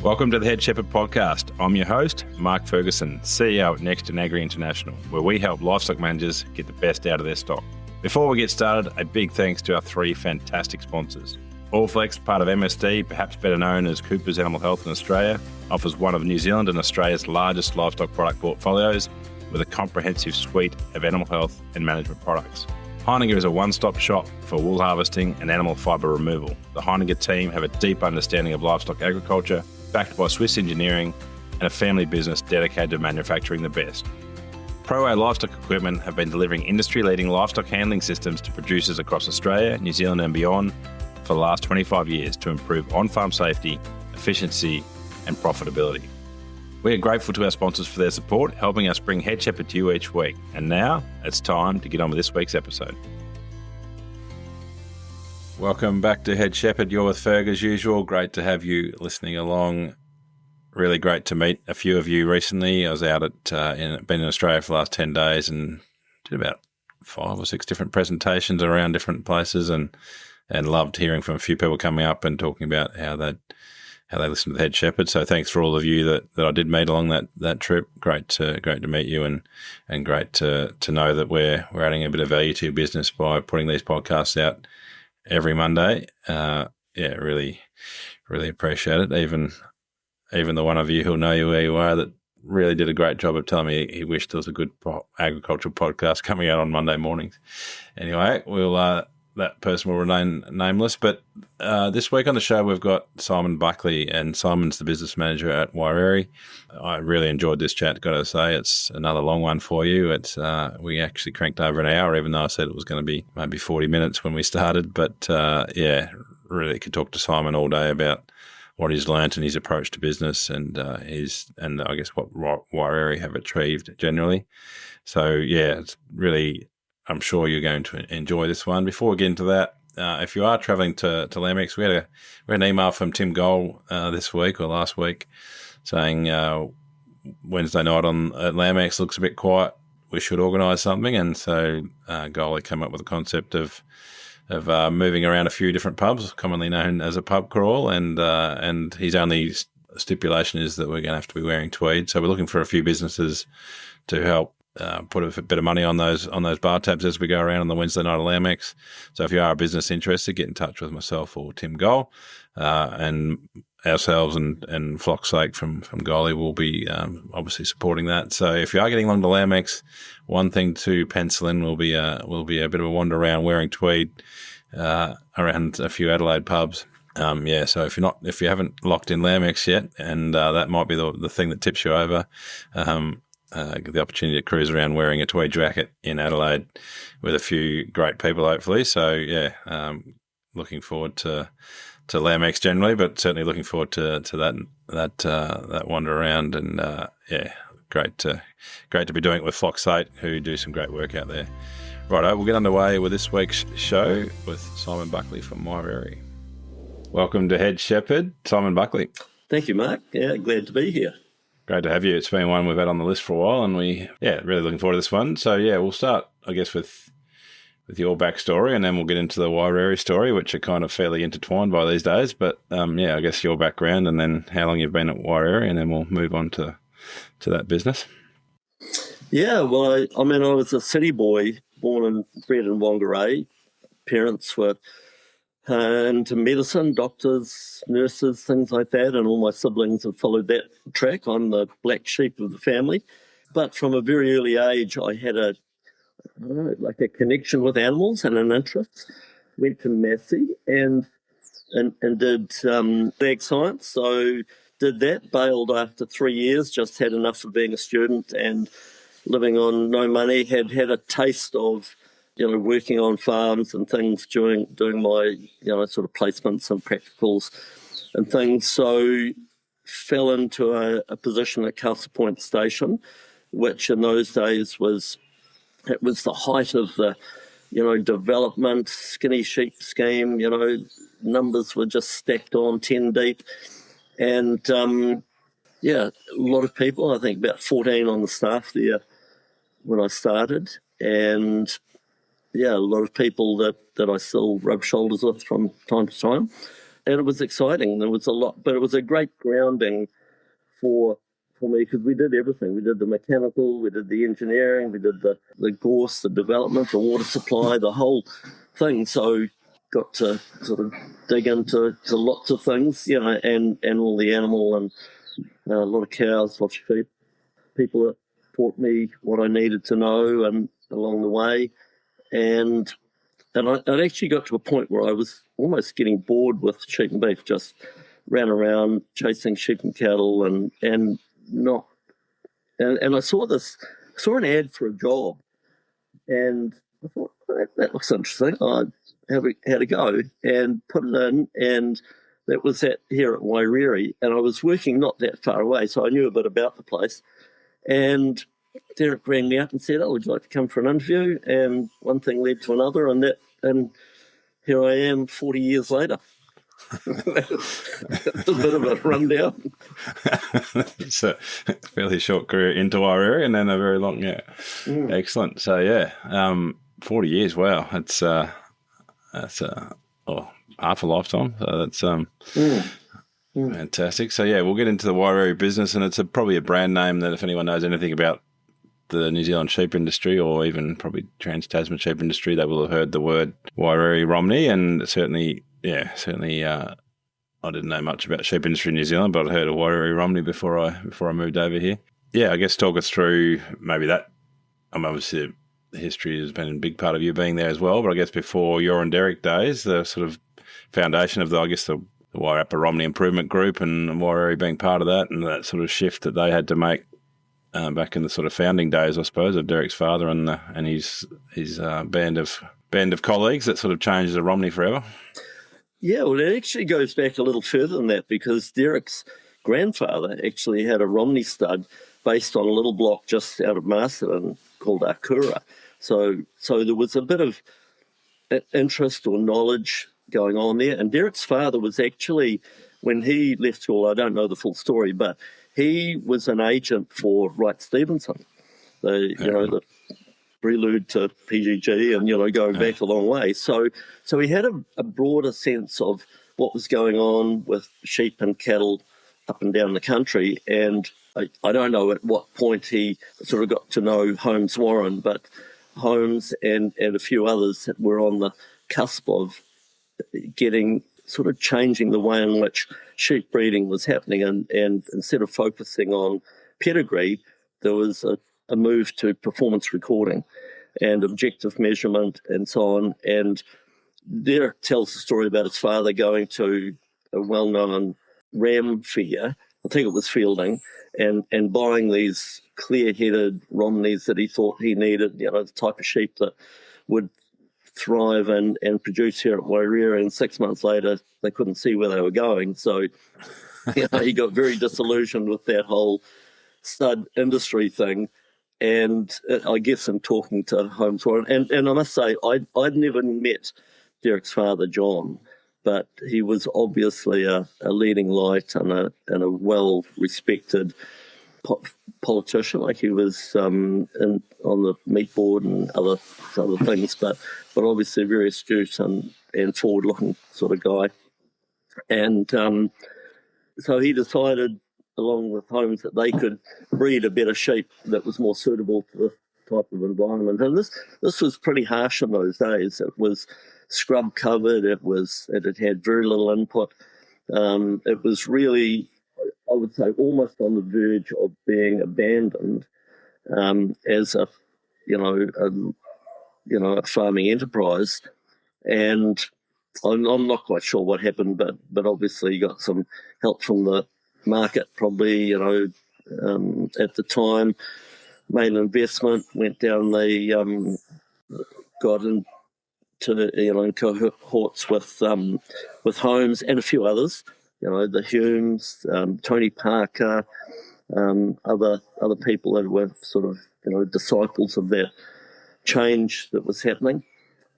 Welcome to the Head Shepherd Podcast. I'm your host, Mark Ferguson, CEO at Next and Agri International, where we help livestock managers get the best out of their stock. Before we get started, a big thanks to our three fantastic sponsors. Allflex, part of MSD, perhaps better known as Cooper's Animal Health in Australia, offers one of New Zealand and Australia's largest livestock product portfolios with a comprehensive suite of animal health and management products. Heininger is a one-stop shop for wool harvesting and animal fibre removal. The Heininger team have a deep understanding of livestock agriculture, backed by Swiss engineering and a family business dedicated to manufacturing the best. ProA Livestock Equipment have been delivering industry-leading livestock handling systems to producers across Australia, New Zealand and beyond for the last 25 years to improve on-farm safety, efficiency and profitability. We are grateful to our sponsors for their support, helping us bring Head Shepherd to you each week. And now it's time to get on with this week's episode. Welcome back to Head Shepherd. You're with Ferg as usual. Great to have you listening along. Really great to meet a few of you recently. I was out at been in Australia for the last 10 days and did about 5 or 6 different presentations around different places and loved hearing from a few people coming up and talking about how they listen to the Head Shepherd. So thanks for all of you that I did meet along that trip. Great to meet you and great to know that we're adding a bit of value to your business by putting these podcasts out every Monday. Really appreciate it. Even the one of you who'll know you where you are that really did a great job of telling me he wished there was a good agricultural podcast coming out on Monday mornings. Anyway, that person will remain nameless. But this week on the show, we've got Simon Buckley, and Simon's the business manager at Wairere. I really enjoyed this chat, got to say. It's another long one for you. We actually cranked over an hour, even though I said it was going to be maybe 40 minutes when we started. But really could talk to Simon all day about what he's learnt and his approach to business and I guess what Wairere have achieved generally. So it's really, I'm sure you're going to enjoy this one. Before we get into that, if you are travelling to Lamex, we had an email from Tim Goll this week or last week saying Wednesday night at Lamex looks a bit quiet. We should organise something, and so Goll came up with a concept of moving around a few different pubs, commonly known as a pub crawl, and his only stipulation is that we're going to have to be wearing tweed. So we're looking for a few businesses to help put a bit of money on those bar tabs as we go around on the Wednesday night of Lamex. So if you are a business interested, get in touch with myself or Tim Goll, and ourselves and Flock's Sake from Golly will be obviously supporting that. So if you are getting along to Lamex, one thing to pencil in will be a bit of a wander around wearing tweed around a few Adelaide pubs. So if you haven't locked in Lamex yet, and that might be the thing that tips you over, the opportunity to cruise around wearing a tweed jacket in Adelaide with a few great people, hopefully. So looking forward to Lamex generally, but certainly looking forward to that wander around, and great to be doing it with Flock's Sake, who do some great work out there. Righto, we'll get underway with this week's show with Simon Buckley from Wairere. Welcome to Head Shepherd, Simon Buckley. Thank you, Mark. Glad to be here. Great to have you. It's been one we've had on the list for a while, and really looking forward to this one. So we'll start, I guess, with your backstory, and then we'll get into the Wairere story, which are kind of fairly intertwined by these days. But I guess your background, and then how long you've been at Wairere, and then we'll move on to that business. Yeah, well, I was a city boy, born and bred in Whangārei. Parents were into medicine, doctors, nurses, things like that, and all my siblings have followed that track. I'm the black sheep of the family. But from a very early age, I had a connection with animals and an interest. Went to Massey and did ag science. So did that, bailed after 3 years, just had enough of being a student and living on no money, had a taste of working on farms and things doing my, sort of placements and practicals and things. So fell into a position at Castlepoint Station, which in those days was the height of the, development, skinny sheep scheme, numbers were just stacked on 10 deep. And, a lot of people, I think about 14 on the staff there when I started. And a lot of people that I still rub shoulders with from time to time. it was exciting. There was a lot, but it was a great grounding for me because we did everything. We did the mechanical, we did the engineering, we did the gorse, the development, the water supply, the whole thing. So got to sort of dig into lots of things, and all the animal and a lot of cows, lots of sheep. People that taught me what I needed to know and along the way. And I'd actually got to a point where I was almost getting bored with sheep and beef, just ran around chasing sheep and cattle and I saw an ad for a job, and I thought, that looks interesting. I had to go and put it in, and that was here at Wairere, and I was working not that far away, so I knew a bit about the place. And Derek rang me up and said, would you like to come for an interview? And one thing led to another, and here I am 40 years later. That's a bit of a rundown. It's a fairly short career into our area and then a very long, Excellent. So, 40 years, wow. That's half a lifetime. So that's fantastic. So, we'll get into the Wairere business, and it's probably a brand name that if anyone knows anything about the New Zealand sheep industry or even probably trans-Tasman sheep industry, they will have heard the word Wairere Romney, and certainly, I didn't know much about sheep industry in New Zealand, but I heard of Wairere Romney before I moved over here. Yeah, I guess talk us through maybe that. Obviously the history has been a big part of you being there as well, but I guess before your and Derek days, the sort of foundation of the Wairere Romney Improvement Group and Wairere being part of that, and that sort of shift that they had to make back in the sort of founding days, I suppose, of Derek's father and his band of colleagues that sort of changed the Romney forever. Yeah, well, it actually goes back a little further than that, because Derek's grandfather actually had a Romney stud based on a little block just out of Masterton called Akura. So there was a bit of interest or knowledge going on there. And Derek's father was actually, when he left school, I don't know the full story, but he was an agent for Wright Stevenson, the prelude to PGG, and going back a long way. So he had a broader sense of what was going on with sheep and cattle up and down the country. And I don't know at what point he sort of got to know Holmes Warren, but Holmes and a few others that were on the cusp of changing the way in which sheep breeding was happening, and instead of focusing on pedigree, there was a move to performance recording and objective measurement and so on. And Derek tells the story about his father going to a well-known ram fair, I think it was Fielding, and buying these clear-headed Romneys that he thought he needed, the type of sheep that would thrive and produce here at Wairere, and 6 months later they couldn't see where they were going. So he got very disillusioned with that whole stud industry thing. And I guess in talking to Holmes Warren, and I must say I'd never met Derek's father John, but he was obviously a leading light and a well-respected politician. Like, he was on the meat board and other things, but obviously very astute and forward-looking sort of guy. And so he decided, along with Holmes, that they could breed a better sheep that was more suitable to this type of environment. And this was pretty harsh in those days. It was scrub covered. It had very little input. It was really, I would say, almost on the verge of being abandoned as a farming enterprise. And I'm not quite sure what happened, but obviously you got some help from the market, probably, at the time, made an investment, went down got into, in cohorts with Holmes and a few others, the Humes, Tony Parker, other people that were sort of, disciples of that change that was happening,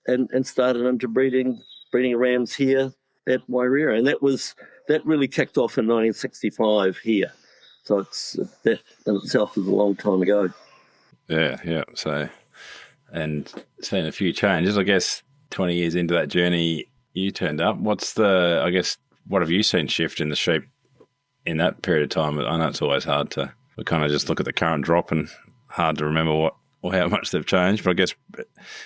and started into breeding rams here at Wairere. And that really kicked off in 1965 here. So that in itself is a long time ago. Yeah. So, and it's been a few changes. I guess 20 years into that journey, you turned up. What's the, I guess, what have you seen shift in the sheep in that period of time? I know it's always hard to kind of just look at the current drop and hard to remember what or how much they've changed. But I guess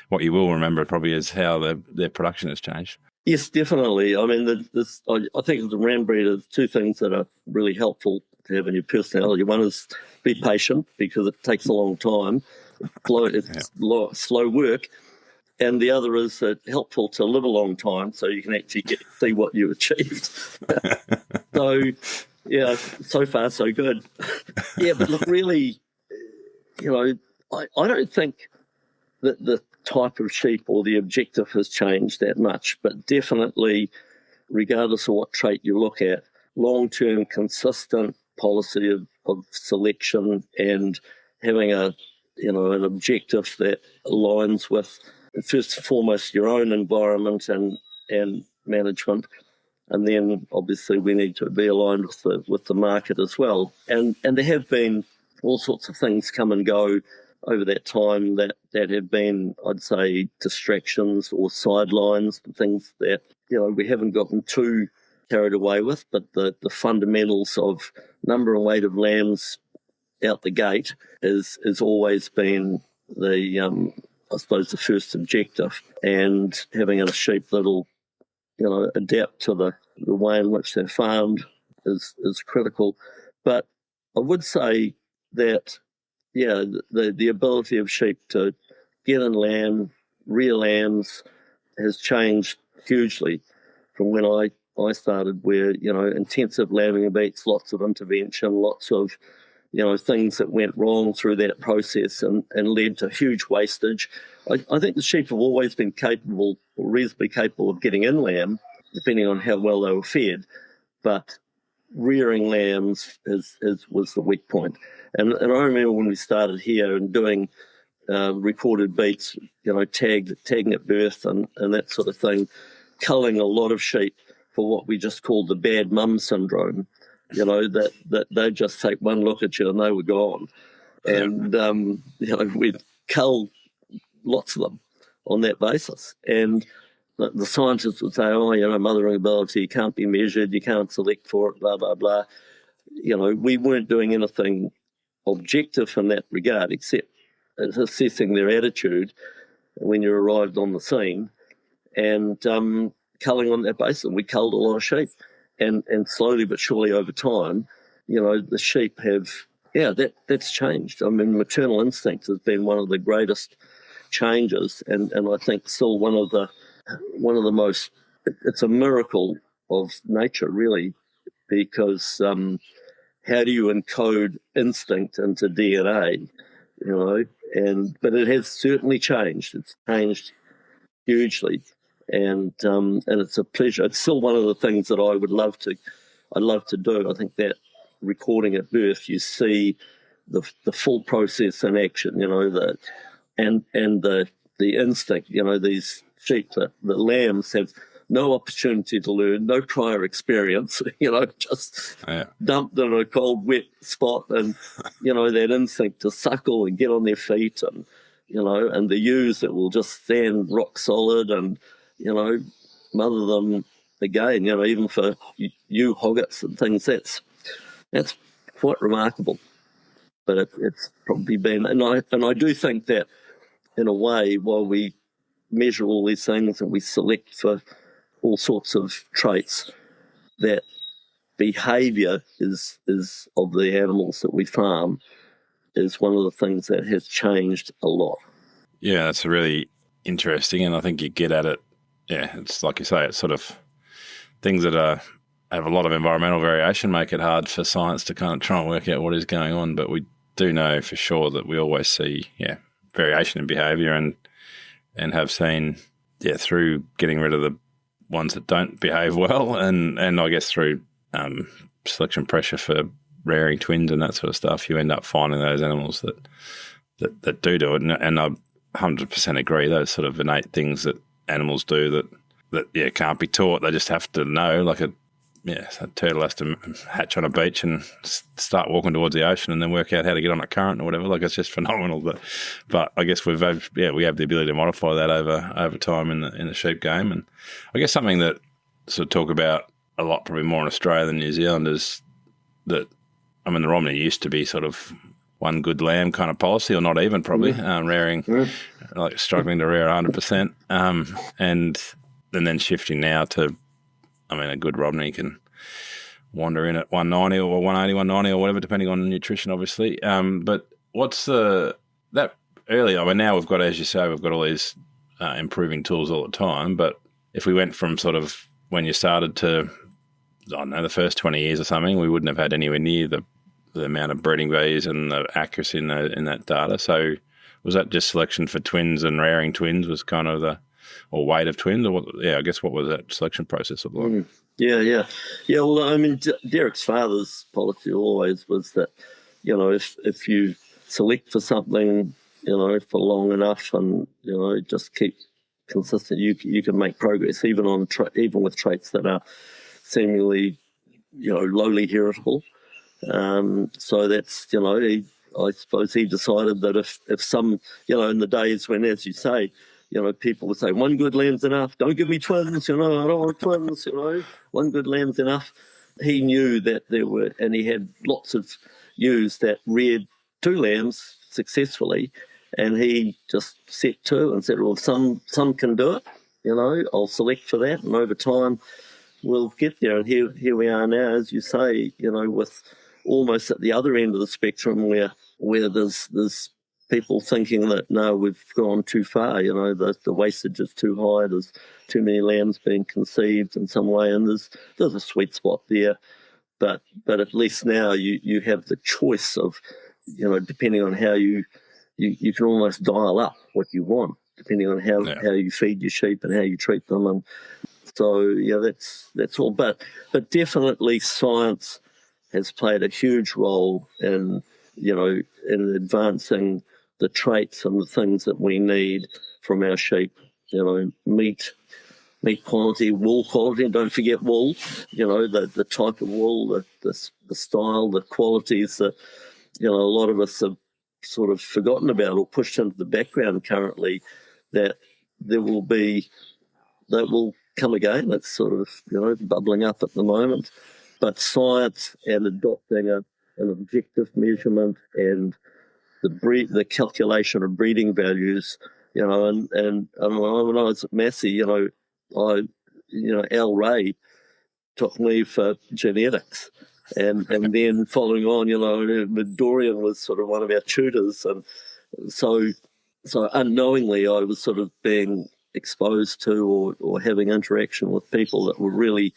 what you will remember probably is how their production has changed. Yes, definitely. I mean, I think as a ram breeder, there's two things that are really helpful to have in your personality. One is be patient, because it takes a long time. It's slow work. And the other is helpful to live a long time so you can actually see what you achieved. So, yeah, so far so good. Yeah, but look, really, I don't think that the type of sheep or the objective has changed that much, but definitely, regardless of what trait you look at, long-term consistent policy of selection and having an objective that aligns with, first and foremost, your own environment and management, and then obviously we need to be aligned with the market as well. And there have been all sorts of things come and go over that time that have been, I'd say, distractions or sidelines, things that we haven't gotten too carried away with, but the fundamentals of number and weight of lambs out the gate is always been the I suppose the first objective, and having a sheep that'll adapt to the way in which they're farmed is critical. But I would say that the ability of sheep to get in lamb, rear lambs, has changed hugely from when I started, where intensive lambing beats, lots of intervention, lots of things that went wrong through that process and led to huge wastage. I think the sheep have always been capable, or reasonably capable, of getting in lamb, depending on how well they were fed. But rearing lambs was the weak point. And I remember when we started here and doing recorded beats, tagging at birth and that sort of thing, culling a lot of sheep for what we just called the bad mum syndrome. That they just take one look at you and they were gone. And, we'd cull lots of them on that basis. And the scientists would say, mothering ability can't be measured, you can't select for it, blah, blah, blah. We weren't doing anything objective in that regard, except assessing their attitude when you arrived on the scene and culling on that basis. We culled a lot of sheep. And slowly but surely over time, the sheep have, that's changed. I mean, maternal instinct has been one of the greatest changes, and I think still one of the most, it's a miracle of nature, really, because how do you encode instinct into DNA, but it has certainly changed. It's changed hugely. And it's a pleasure. It's still one of the things that I'd love to do. I think that recording at birth, you see the full process in action, and the instinct, these sheep, the lambs have no opportunity to learn, no prior experience, just dumped in a cold, wet spot, and, that instinct to suckle and get on their feet, and, and the ewes that will just stand rock solid and, mother them again, even for ewe hoggets and things. That's quite remarkable. But it's probably been, and I do think that in a way, while we measure all these things and we select for all sorts of traits, that behaviour is of the animals that we farm is one of the things that has changed a lot. Yeah, that's really interesting, and I think you get at it. Yeah, it's like you say, it's sort of things that have a lot of environmental variation make it hard for science to kind of try and work out what is going on. But we do know for sure that we always see, variation in behaviour and have seen, through getting rid of the ones that don't behave well and I guess through selection pressure for rearing twins and that sort of stuff, you end up finding those animals that do it. And I 100% agree, those sort of innate things that animals do that can't be taught. They just have to know, like a turtle has to hatch on a beach and start walking towards the ocean and then work out how to get on a current or whatever. Like, it's just phenomenal. But I guess we have the ability to modify that over time in the sheep game. And I guess something that sort of talk about a lot probably more in Australia than New Zealand is that, I mean, the Romney used to be sort of one good lamb kind of policy, or not even probably, rearing, like struggling to rear 100%. And then shifting now to, I mean, a good Romney can wander in at 190 or 180, 190 or whatever, depending on nutrition, obviously. But what's that earlier? I mean, now we've got, as you say, we've got all these improving tools all the time. But if we went from sort of when you started to, I don't know, the first 20 years or something, we wouldn't have had anywhere near the amount of breeding values and the accuracy in that data. So was that just selection for twins and rearing twins was kind of or weight of twins? Or what, I guess what was that selection process look like? Yeah. Well, I mean, Derek's father's policy always was that, if you select for something, for long enough and, just keep consistent, you can make progress even with traits that are seemingly, lowly heritable. So that's, I suppose he decided that if some, in the days when, as you say, people would say, one good lamb's enough, don't give me twins, I don't want twins, one good lamb's enough. He knew that there were, and he had lots of ewes that reared two lambs successfully, and he just set two and said, well, if some can do it, I'll select for that, and over time we'll get there. And here we are now, as you say, with almost at the other end of the spectrum where there's people thinking that, no, we've gone too far, the wastage is too high, there's too many lambs being conceived in some way, and there's a sweet spot there. But at least now you have the choice of, depending on how you can almost dial up what you want, depending on how you feed your sheep and how you treat them. And so, that's all. But definitely science has played a huge role in advancing the traits and the things that we need from our sheep. Meat quality, wool quality, and don't forget wool. The type of wool, the style, the qualities that a lot of us have sort of forgotten about or pushed into the background currently. That will come again. It's sort of bubbling up at the moment. But science and adopting an objective measurement and the calculation of breeding values, and when I was at Massey, Al Ray took me for genetics, and then following on, Dorian was sort of one of our tutors, and so unknowingly I was sort of being exposed to or having interaction with people that were really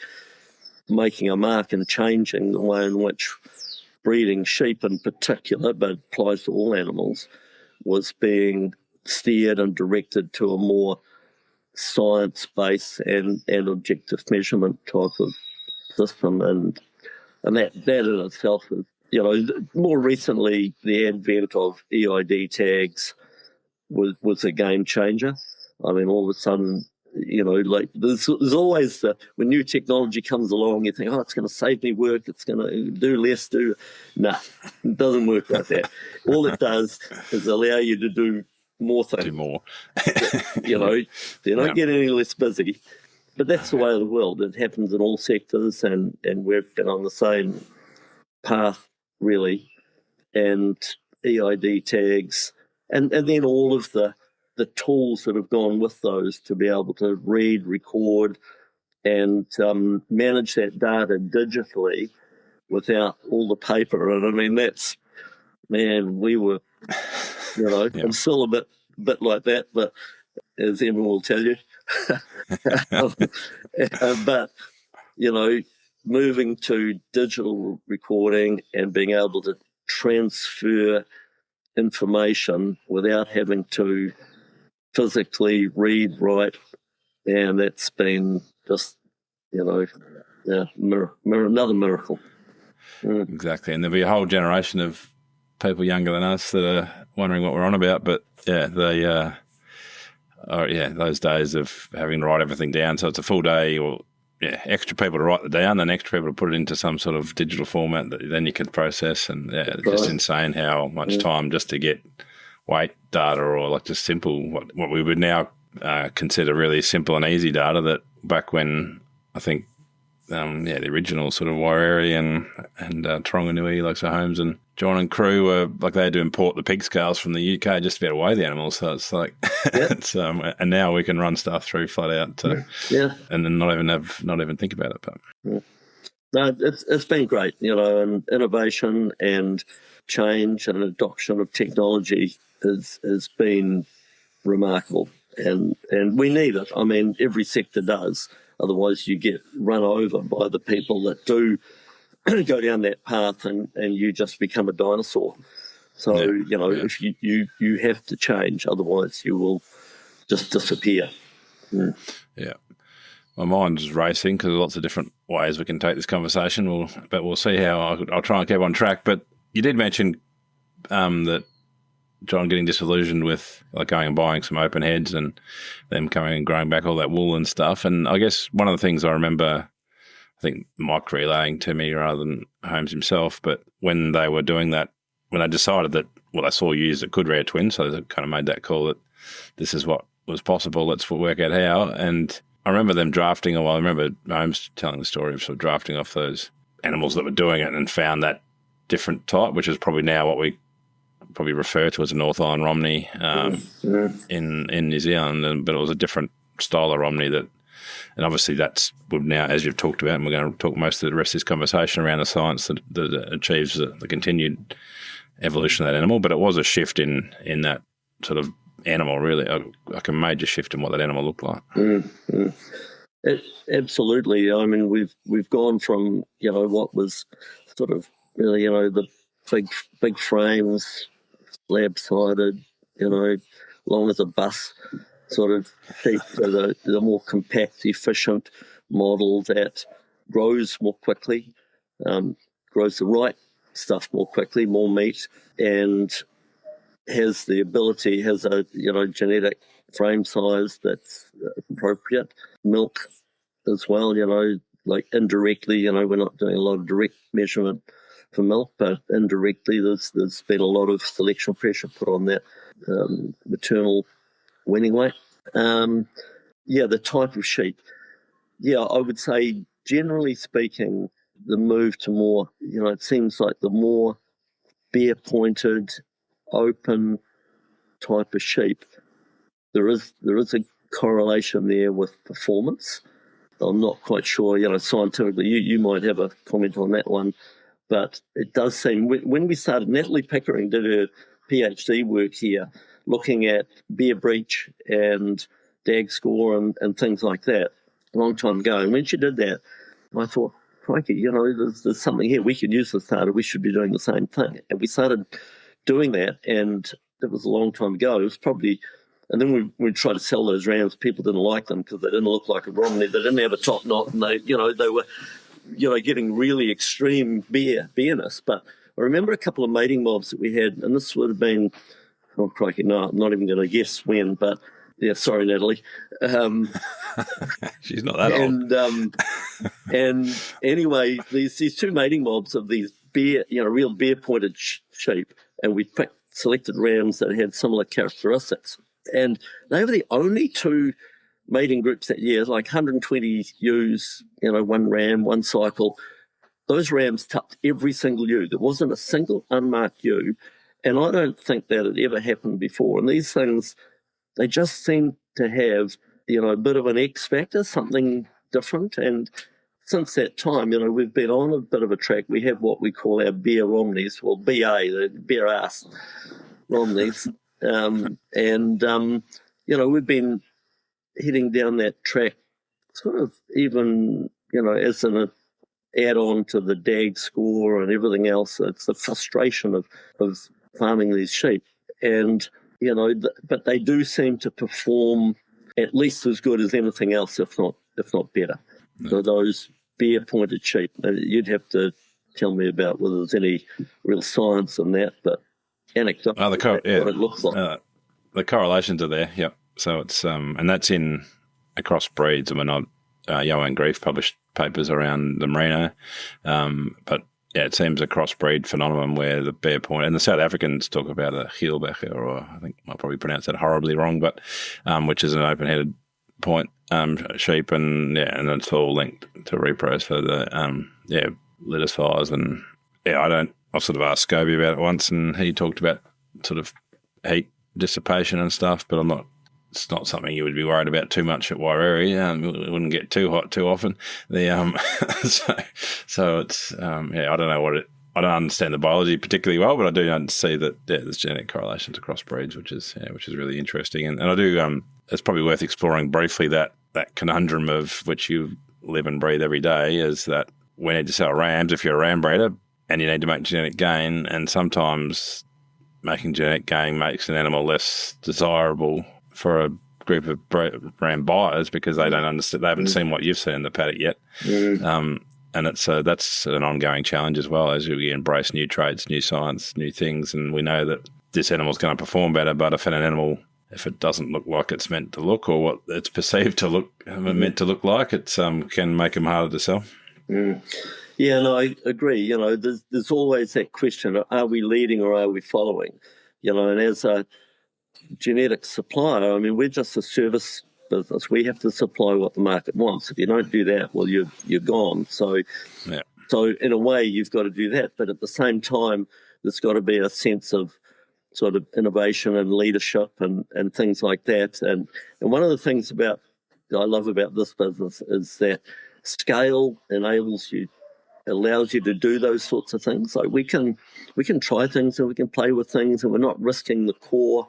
making a mark and changing the way in which breeding, sheep in particular, but applies to all animals, was being steered and directed to a more science-based and objective measurement type of system. And that in itself is, more recently the advent of EID tags was a game changer. I mean, all of a sudden, there's always when new technology comes along, you think, it's going to save me work, it's going to do less. Nah, it doesn't work like that. All it does is allow you to do more things. Do more. You don't get any less busy. But that's the way of the world. It happens in all sectors, and we've been on the same path, really. And EID tags, and then all of the tools that have gone with those to be able to read, record, and manage that data digitally without all the paper. And I mean, we were, I'm still a bit like that, but as Emma will tell you. But, moving to digital recording and being able to transfer information without having to physically read, write, and that's been just, another miracle. Exactly, and there'll be a whole generation of people younger than us that are wondering what we're on about, but those days of having to write everything down, so it's a full day, or extra people to write it down, then extra people to put it into some sort of digital format that then you can process, and it's just insane how much time just to get weight data, or like just simple what we would now consider really simple and easy data, that back when I think the original sort of Wairere and Taronganui, like so Holmes and John and crew were like they had to import the pig scales from the UK just to be able to weigh the animals. So it's like, it's and now we can run stuff through flat out, and then not even think about it. But no, it's been great, and innovation and change and adoption of technology has been remarkable, and we need it. I mean, every sector does. Otherwise, you get run over by the people that do go down that path, and you just become a dinosaur. So, if you have to change, otherwise you will just disappear. Yeah. My mind's racing because there's lots of different ways we can take this conversation. But we'll see how I'll try and keep on track. But you did mention that John getting disillusioned with like going and buying some open heads and them coming and growing back all that wool and stuff. And I guess one of the things I remember, I think Mike relaying to me rather than Holmes himself, but when they were doing that, when they decided that, they saw ewes that could rear twins, so they kind of made that call that this is what was possible, let's work out how. And I remember them drafting, I remember Holmes telling the story of sort of drafting off those animals that were doing it and found that different type, which is probably now what we probably refer to as a North Island Romney in New Zealand, but it was a different style of Romney that, and obviously that's now, as you've talked about, and we're going to talk most of the rest of this conversation around the science that achieves the continued evolution of that animal, but it was a shift in that sort of animal, really, like a major shift in what that animal looked like. Absolutely. I mean, we've gone from, what was sort of really, the big frames, slab-sided, long as a bus sort of sheep, to the more compact, efficient model that grows more quickly, grows the right stuff more quickly, more meat, and has the ability, has a genetic frame size that's appropriate, milk as well, like indirectly, we're not doing a lot of direct measurement for milk, but indirectly there's been a lot of selection pressure put on that maternal weaning weight. The type of sheep. I would say generally speaking, the move to more, it seems like the more bare-pointed, open type of sheep, there is a correlation there with performance. I'm not quite sure, scientifically, you might have a comment on that one, but it does seem, when we started, Natalie Pickering did her PhD work here, looking at bear breech and DAG score and things like that a long time ago. And when she did that, I thought, crikey, there's something here. We could use this data. We should be doing the same thing. And we started doing that, and it was a long time ago. It was probably, and then we tried to sell those rams. People didn't like them because they didn't look like a Romney. They didn't have a top knot, and they were, getting really extreme bareness. But I remember a couple of mating mobs that we had, and this would have been, oh crikey, no, I'm not even going to guess when, but yeah, sorry, Natalie. She's not that old. And anyway, these two mating mobs of these real bare-pointed sheep, and we selected rams that had similar characteristics. And they were the only two mating groups that year, like 120 ewes, one ram, one cycle. Those rams tucked every single ewe. There wasn't a single unmarked ewe, and I don't think that had ever happened before. And these things, they just seem to have, a bit of an X factor, something different. And since that time, we've been on a bit of a track. We have what we call our bear Romneys, well, BA, the bare ass Romneys. We've been heading down that track sort of even, as an add-on to the DAG score and everything else. It's the frustration of farming these sheep. And, but they do seem to perform at least as good as anything else, if not better. No. So those bare-pointed sheep, you'd have to tell me about whether there's any real science in that, but anecdotal, what it looks like. The correlations are there, yeah. So it's and that's in across breeds. I mean, Johan Grief published papers around the merino, but yeah, it seems a crossbreed phenomenon where the bare point, and the South Africans talk about a Heelbecker, or I think I'll probably pronounce that horribly wrong, but which is an open-headed Point sheep, and it's all linked to repros for the litter size. And I've sort of asked Scobie about it once, and he talked about sort of heat dissipation and stuff, but it's not something you would be worried about too much at Wairere. It wouldn't get too hot too often. So it's I don't know I don't understand the biology particularly well, but I do see that there's genetic correlations across breeds, which is really interesting. And I do it's probably worth exploring briefly that conundrum of which you live and breathe every day, is that we need to sell rams if you're a ram breeder, and you need to make genetic gain, and sometimes making genetic gain makes an animal less desirable for a group of ram buyers because they don't understand, they haven't seen what you've seen in the paddock yet. And that's an ongoing challenge as well, as we embrace new traits, new science, new things, and we know that this animal's going to perform better, but if it doesn't look like it's meant to look, or what it's perceived to look meant to look like, it can make them harder to sell. Yeah, no, I agree. There's always that question: are we leading or are we following? And as a genetic supplier, I mean, we're just a service business. We have to supply what the market wants. If you don't do that, well, you're gone. So in a way, you've got to do that. But at the same time, there's got to be a sense of sort of innovation and leadership and things like that. And one of the things I love about this business is that scale allows you to do those sorts of things. Like we can try things and we can play with things, and we're not risking the core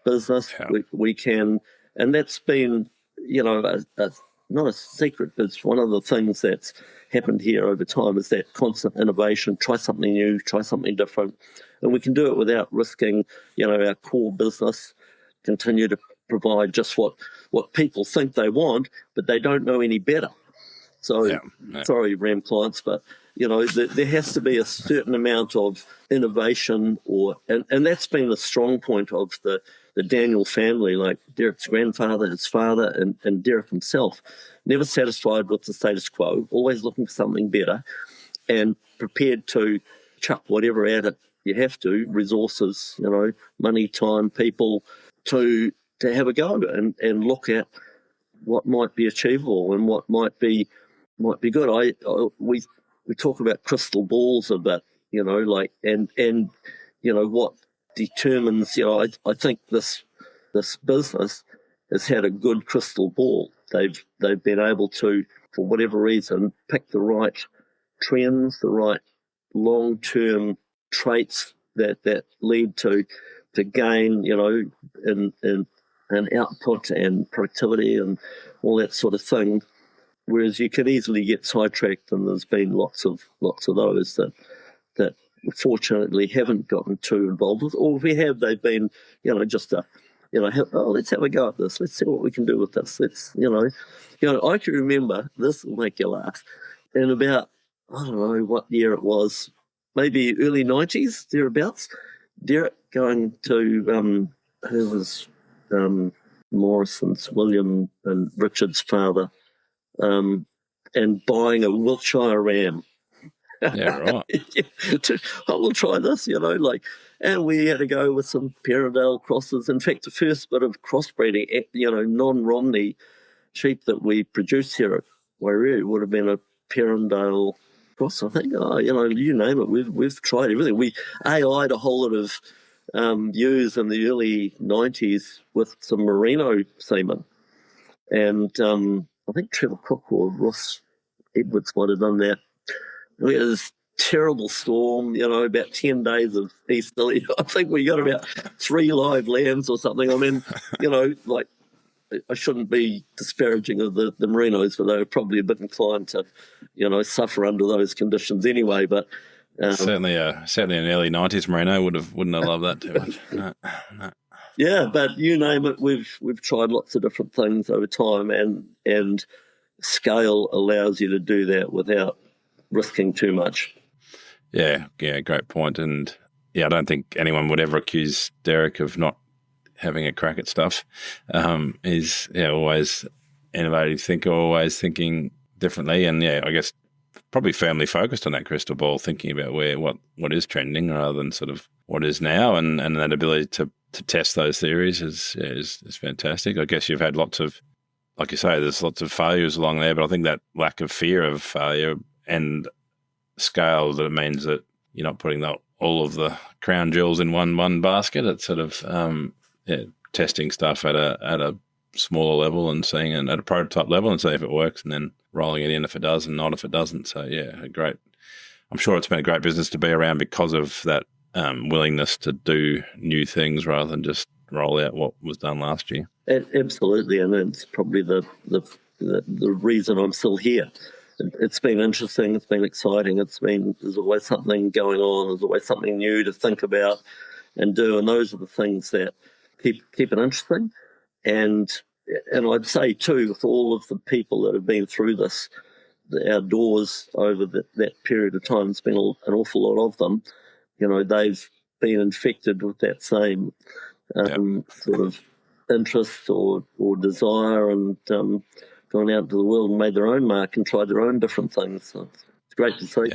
business. Yeah. We can, and that's been not a secret, but it's one of the things that's happened here over time, is that constant innovation. Try something new, try something different, and we can do it without risking our core business. Continue to provide just what people think they want, but they don't know any better. So, sorry, RAM clients, but there has to be a certain amount of innovation, and that's been the strong point of the Daniel family, like Derek's grandfather, his father, and Derek himself. Never satisfied with the status quo, always looking for something better, and prepared to chuck whatever at it you have to, resources, money, time, people, to have a go and look at what might be achievable and what might be good. We talk about crystal balls a bit, and what determines. I think this business has had a good crystal ball. They've been able to, for whatever reason, pick the right trends, the right long-term traits that lead to gain, in output and productivity and all that sort of thing. Whereas you can easily get sidetracked, and there's been lots of those that fortunately haven't gotten too involved with, or if we have, they've been let's have a go at this. Let's see what we can do with this. I can remember, this will make you laugh, in about, I don't know what year it was, maybe early 90s, thereabouts, Derek going to who was Morrison's, William and Richard's father, and buying a Wiltshire ram. Yeah, right. We'll try this, and we had to go with some Perindale crosses. In fact, the first bit of crossbreeding, non-Romney sheep that we produced here at Wairere would have been a Perindale cross, I think. You name it, we've tried everything. We AI'd a whole lot of ewes in the early 90s with some merino semen, and I think Trevor Cook or Ross Edwards might have done that. We had this terrible storm, about 10 days of easterly. I think we got about 3 live lambs or something. I mean, I shouldn't be disparaging of the merinos, but they were probably a bit inclined to, suffer under those conditions anyway. But certainly an early 90s merino wouldn't have loved that too much. No. Yeah, but you name it, we've tried lots of different things over time, and scale allows you to do that without risking too much. Yeah, great point. And I don't think anyone would ever accuse Derek of not having a crack at stuff. He's always innovative thinker, always thinking differently, and I guess probably firmly focused on that crystal ball, thinking about what is trending rather than sort of what is now, and that ability to test those theories is fantastic. I guess you've had lots of like you say, there's lots of failures along there, but I think that lack of fear of failure and scale, that it means that you're not putting all of the crown jewels in one basket. It's sort of testing stuff at a smaller level and seeing it at a prototype level and seeing if it works, and then rolling it in if it does and not if it doesn't. So I'm sure it's been a great business to be around because of that willingness to do new things rather than just roll out what was done last year. Absolutely, and it's probably the reason I'm still here. It's been interesting. It's been exciting. There's always something going on. There's always something new to think about and do, and those are the things that keep it interesting. And I'd say too, with all of the people that have been through this, the outdoors over that period of time, it's been an awful lot of them. They've been infected with that same sort of interest or desire, and gone out into the world and made their own mark and tried their own different things. So it's great to see.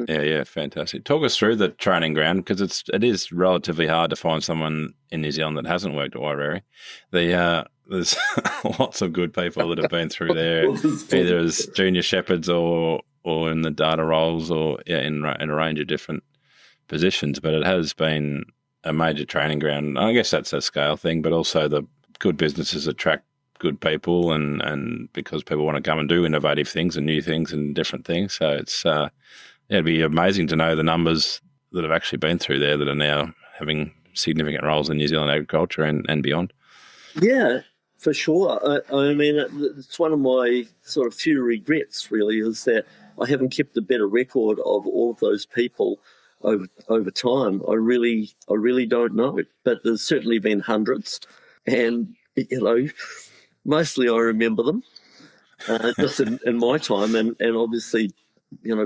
Yeah, fantastic. Talk us through the training ground, because it is relatively hard to find someone in New Zealand that hasn't worked at Wairere. There's lots of good people that have been through there, either as junior shepherds or in the data roles, or in a range of different positions. But it has been a major training ground. I guess that's a scale thing, but also the good businesses attract good people, and because people want to come and do innovative things and new things and different things. So it's it'd be amazing to know the numbers that have actually been through there that are now having significant roles in New Zealand agriculture and beyond. Yeah, for sure. I mean, it's one of my sort of few regrets, really, is that I haven't kept a better record of all of those people over time. I really don't know, but there's certainly been hundreds, and mostly I remember them just in my time, and obviously,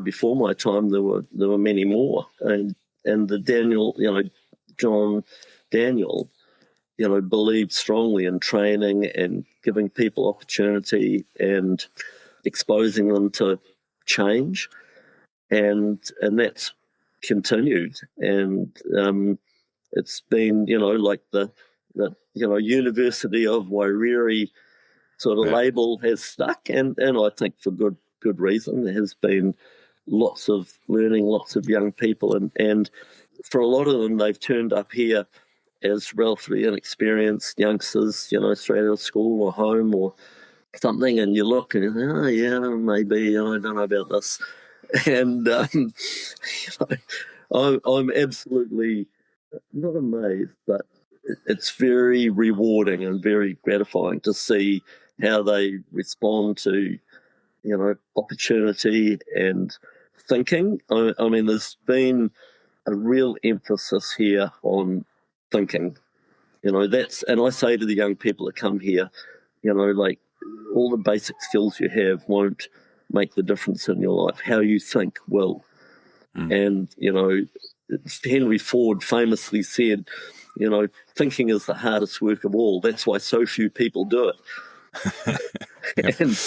before my time there were many more, and the John Daniel, believed strongly in training and giving people opportunity and exposing them to change, and that's continued, and it's been like the University of Wairere sort of label has stuck, and I think for good reason. There has been lots of learning, lots of young people, and for a lot of them, they've turned up here as relatively inexperienced youngsters, straight out of school or home or something, and you look and you think, maybe, I don't know about this. And I'm absolutely not amazed, but it's very rewarding and very gratifying to see how they respond to, opportunity and thinking. I mean, there's been a real emphasis here on thinking. And I say to the young people that come here, like, all the basic skills you have won't make the difference in your life. How you think will. And, Henry Ford famously said, thinking is the hardest work of all. That's why so few people do it. And,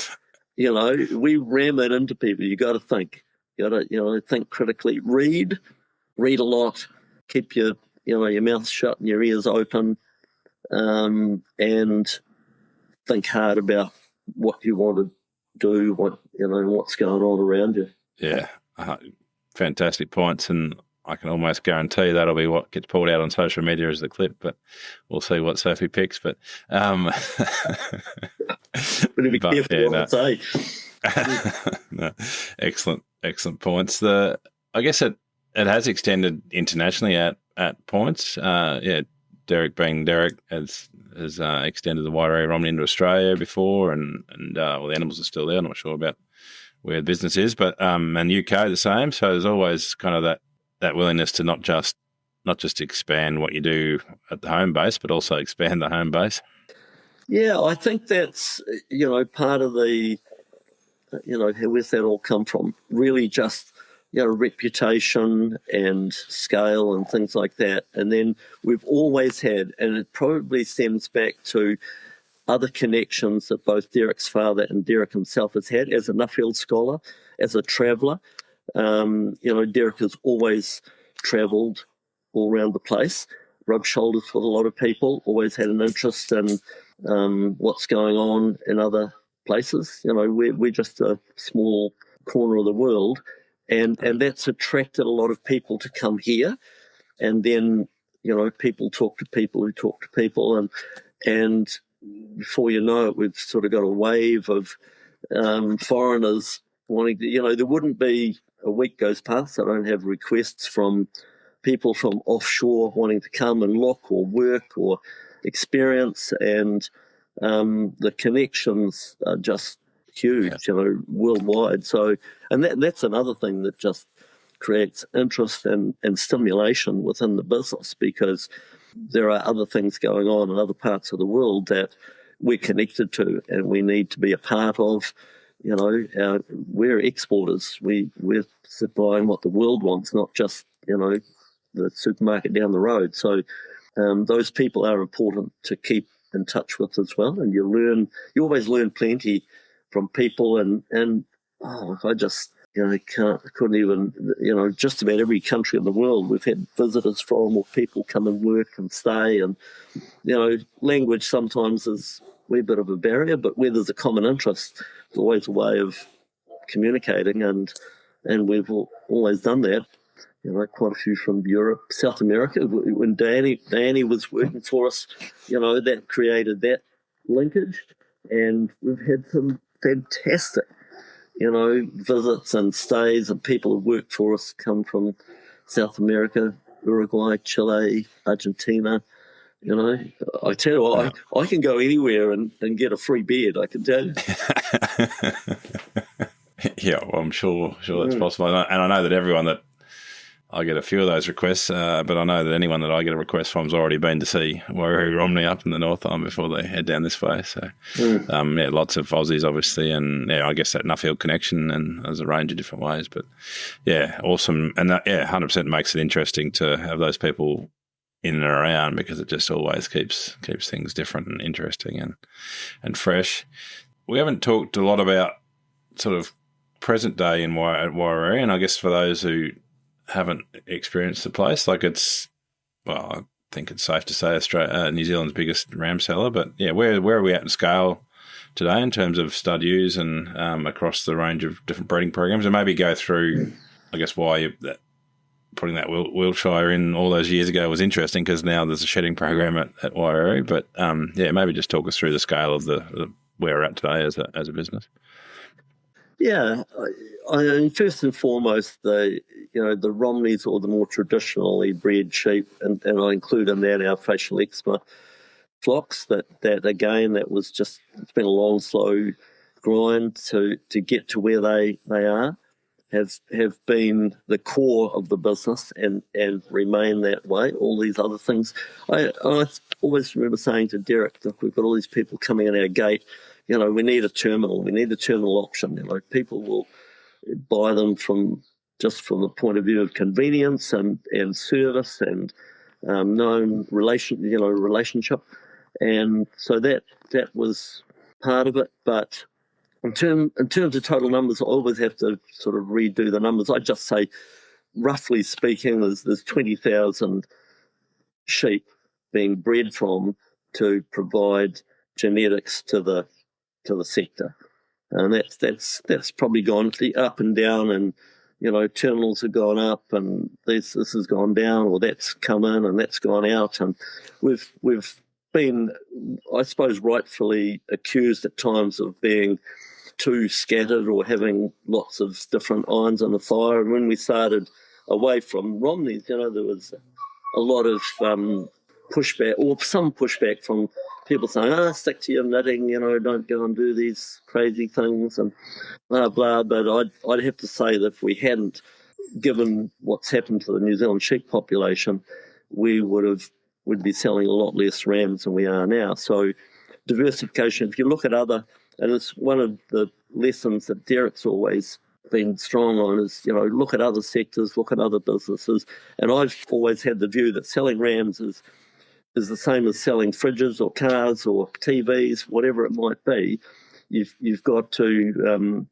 we ram it into people. You got to think. You got to, think critically. Read a lot. Keep your mouth shut and your ears open, and think hard about what you want to do, what's going on around you. Yeah, fantastic points, and I can almost guarantee that'll be what gets pulled out on social media as the clip, but we'll see what Sophie picks. But be careful what I say. No, excellent points. I guess it has extended internationally at points. Derek has extended the Wairere Romney into Australia before, and the animals are still there. I'm not sure about where the business is, but and UK the same. So there's always kind of that willingness to not just expand what you do at the home base, but also expand the home base. Yeah, I think that's part of the where's that all come from? Really, just reputation and scale and things like that. And then we've always had, and it probably stems back to other connections that both Derek's father and Derek himself has had as a Nuffield scholar, as a traveller. Derek has always travelled all around the place, rubbed shoulders with a lot of people, always had an interest in what's going on in other places. We're just a small corner of the world, and that's attracted a lot of people to come here, and then people talk to people who talk to people, and before you know it, we've sort of got a wave of foreigners wanting to. There wouldn't be a week goes past I don't have requests from people from offshore wanting to come and look or work or experience, and the connections are just huge, worldwide. So, and that's another thing that just creates interest and stimulation within the business, because there are other things going on in other parts of the world that we're connected to and we need to be a part of. We're exporters. We're supplying what the world wants, not just, the supermarket down the road. So those people are important to keep in touch with as well. And you always learn plenty from people. And I just, couldn't even, just about every country in the world we've had visitors from, or people come and work and stay. And, language sometimes is a wee bit of a barrier, but where there's a common interest, there's always a way of communicating, and we've always done that. Quite a few from Europe, South America. When Danny was working for us, that created that linkage, and we've had some fantastic, visits and stays, and people who worked for us come from South America, Uruguay, Chile, Argentina. I tell you, I can go anywhere and get a free beard, I can tell you. Yeah, well, I'm sure that's possible. And I know that everyone that I get a few of those requests, but I know that anyone that I get a request from has already been to see Wairere Romney up in the North Island before they head down this way. So, lots of Aussies, obviously, and I guess that Nuffield connection, and there's a range of different ways. But awesome, and that 100% makes it interesting to have those people in and around, because it just always keeps things different and interesting and fresh. We haven't talked a lot about sort of present day at Wairere, and I guess for those who haven't experienced the place, I think it's safe to say New Zealand's biggest ram seller. But where are we at in scale today in terms of stud ewes and across the range of different breeding programs, and maybe go through, I guess, why putting that Wiltshire in all those years ago was interesting, because now there's a shedding program at Wairere. But maybe just talk us through the scale of the where we're at today as a business. Yeah, I first and foremost, the Romneys, or the more traditionally bred sheep, and I include in that our facial eczema flocks. That again, it's been a long, slow grind to get to where they are. Have been the core of the business and remain that way. All these other things, I always remember saying to Derek, look, we've got all these people coming in our gate. We need a terminal. We need a terminal option. People will buy them from the point of view of convenience and service and known relationship, and so that was part of it. But in terms of total numbers, I always have to sort of redo the numbers. I just say, roughly speaking, there's 20,000 sheep being bred from to provide genetics to the sector, and that's probably gone up and down, and terminals have gone up, and this has gone down, or that's come in and that's gone out, and we've been, I suppose, rightfully accused at times of being too scattered or having lots of different irons on the fire. And when we started away from Romneys, there was a lot of pushback, or some pushback from people saying, stick to your knitting, don't go and do these crazy things and blah, blah. But I'd have to say that if we hadn't, given what's happened to the New Zealand sheep population, we'd be selling a lot less rams than we are now. So diversification, if you look at other, and it's one of the lessons that Derek's always been strong on, is, look at other sectors, look at other businesses. And I've always had the view that selling rams is the same as selling fridges or cars or TVs, whatever it might be. You've got to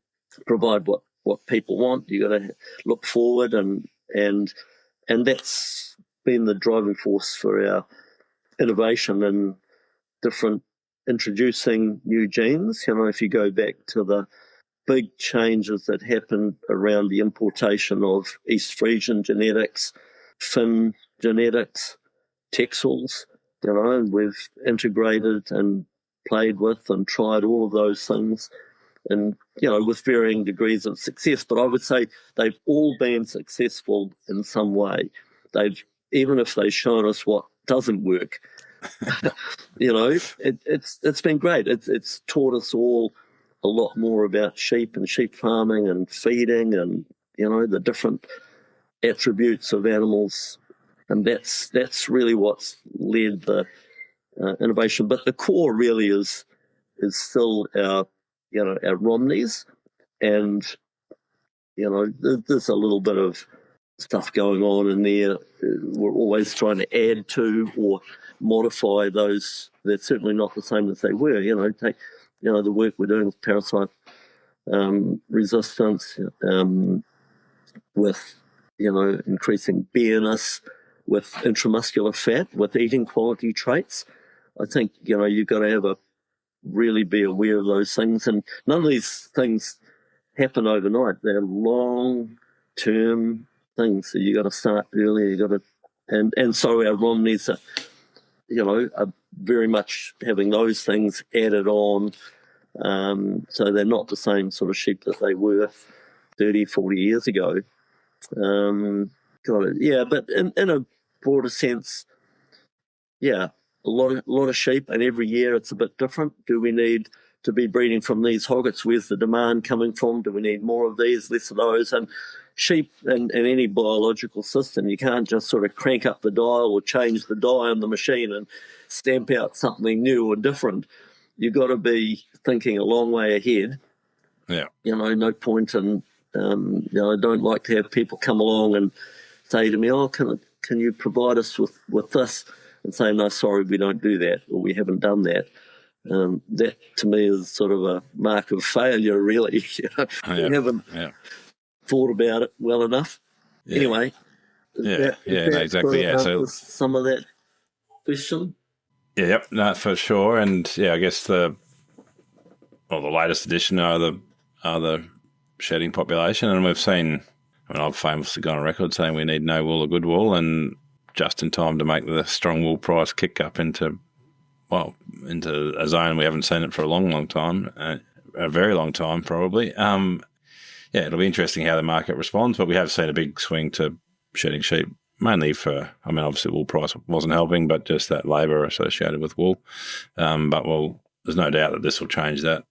provide what people want. You've got to look forward, and that's been the driving force for our innovation in different introducing new genes. If you go back to the big changes that happened around the importation of East Frisian genetics, Finn genetics, Texels, we've integrated and played with and tried all of those things, and with varying degrees of success. But I would say they've all been successful in some way. Even if they've shown us what doesn't work, it's been great. It's taught us all a lot more about sheep and sheep farming and feeding and the different attributes of animals, and that's really what's led the innovation. But the core really is still our Romneys, and there's a little bit of stuff going on in there. We're always trying to add to or modify those. They're certainly not the same as they were. Take the work we're doing with parasite resistance, with increasing bareness, with intramuscular fat, with eating quality traits. I think you've got to really be aware of those things, and none of these things happen overnight. They're long-term things, so you got to start earlier. You got to, and so our Romneys are very much having those things added on. So they're not the same sort of sheep that they were 30, 40 years ago. But in a broader sense, a lot of sheep, and every year it's a bit different. Do we need to be breeding from these hoggets? Where's the demand coming from? Do we need more of these, less of those? And sheep and any biological system, you can't just sort of crank up the dial or change the die on the machine and stamp out something new or different. You've got to be thinking a long way ahead. Yeah. No point in, I don't like to have people come along and say to me, oh, can you provide us with this? And say, no, sorry, we don't do that, or we haven't done that. That to me is sort of a mark of failure, really. We haven't thought about it well enough. Yeah. Anyway, exactly. So some of that question. Yeah, yep, no, for sure. And I guess the latest addition are the shedding population, and we've seen. I've famously gone on record saying we need no wool or good wool, and just in time to make the strong wool price kick up into a zone we haven't seen it for a long, long time, a very long time probably. It'll be interesting how the market responds, but we have seen a big swing to shedding sheep, mainly for, obviously wool price wasn't helping, but just that labour associated with wool. But there's no doubt that this will change that